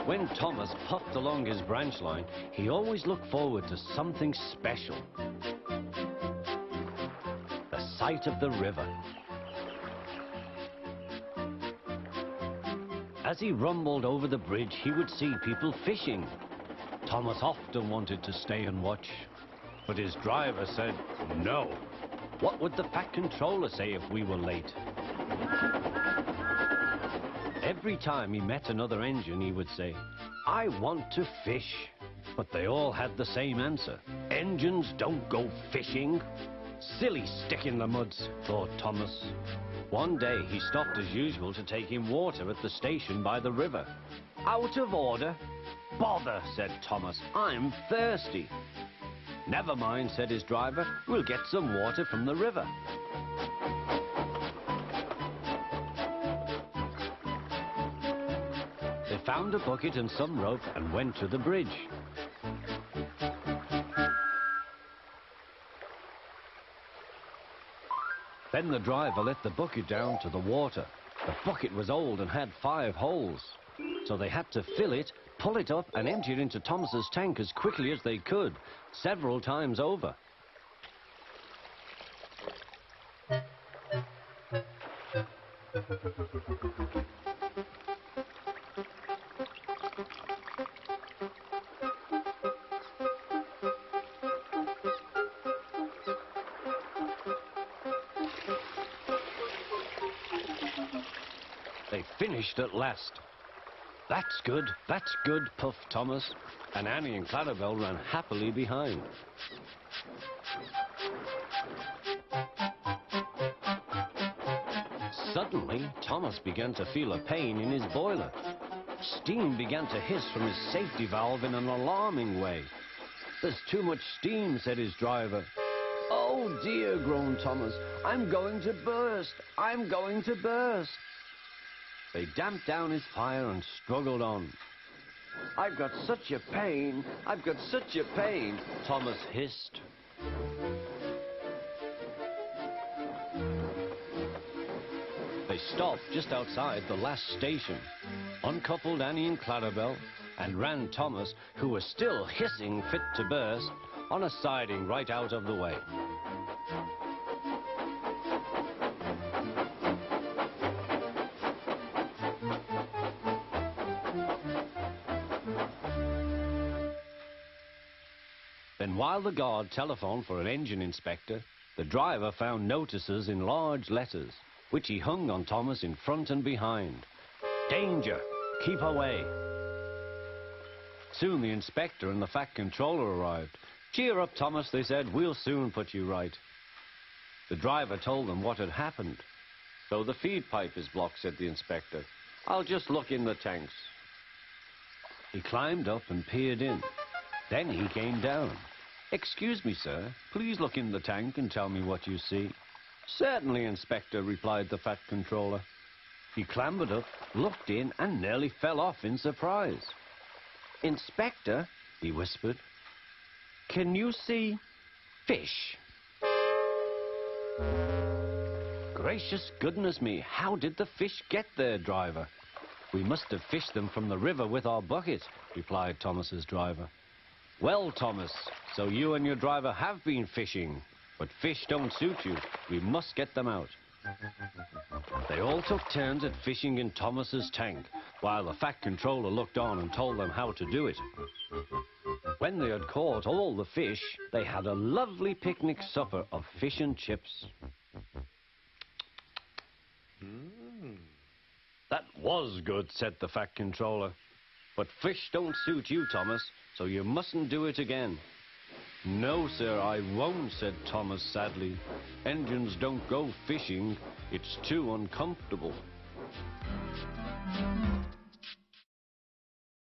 When Thomas puffed along his branch line, he always looked forward to something special. The sight of the river. As he rumbled over the bridge, he would see people fishing. Thomas often wanted to stay and watch, but his driver said no. What would the Fat Controller say if we were late? Every time he met another engine, he would say, "I want to fish." But they all had the same answer. "Engines don't go fishing." Silly stick in the muds, thought Thomas. One day he stopped as usual to take in water at the station by the river. "Out of order." "Bother," said Thomas, "I'm thirsty." "Never mind," said his driver, "we'll get some water from the river." They found a bucket and some rope and went to the bridge. Then the driver let the bucket down to the water. The bucket was old and had 5 holes, so they had to fill it, pull it up and empty it into Thomas's tank as quickly as they could, several times over. They finished at last. That's good, puffed Thomas, and Annie and Clarabelle ran happily behind. Suddenly, Thomas began to feel a pain in his boiler. Steam began to hiss from his safety valve in an alarming way. "There's too much steam," said his driver. "Oh dear," groaned Thomas, "I'm going to burst, I'm going to burst." They damped down his fire and struggled on. "I've got such a pain, I've got such a pain," Thomas hissed. They stopped just outside the last station, uncoupled Annie and Clarabelle, and ran Thomas, who was still hissing fit to burst, on a siding right out of the way. Then while the guard telephoned for an engine inspector, the driver found notices in large letters, which he hung on Thomas in front and behind. "Danger! Keep away!" Soon the inspector and the Fat Controller arrived. "Cheer up, Thomas," they said, "we'll soon put you right." The driver told them what had happened. "So the feed pipe is blocked," said the inspector. "I'll just look in the tanks." He climbed up and peered in. Then he came down. "Excuse me, sir, please look in the tank and tell me what you see." "Certainly, Inspector," replied the Fat Controller. He clambered up, looked in, and nearly fell off in surprise. "Inspector," he whispered, "can you see fish?" "Gracious goodness me, how did the fish get there, driver?" "We must have fished them from the river with our bucket," replied Thomas's driver. "Well, Thomas, so you and your driver have been fishing, but fish don't suit you. We must get them out." They all took turns at fishing in Thomas's tank, while the Fat Controller looked on and told them how to do it. When they had caught all the fish, they had a lovely picnic supper of fish and chips. "That was good," said the Fat Controller. "But fish don't suit you, Thomas, so you mustn't do it again." "No, sir, I won't," said Thomas sadly. "Engines don't go fishing. It's too uncomfortable."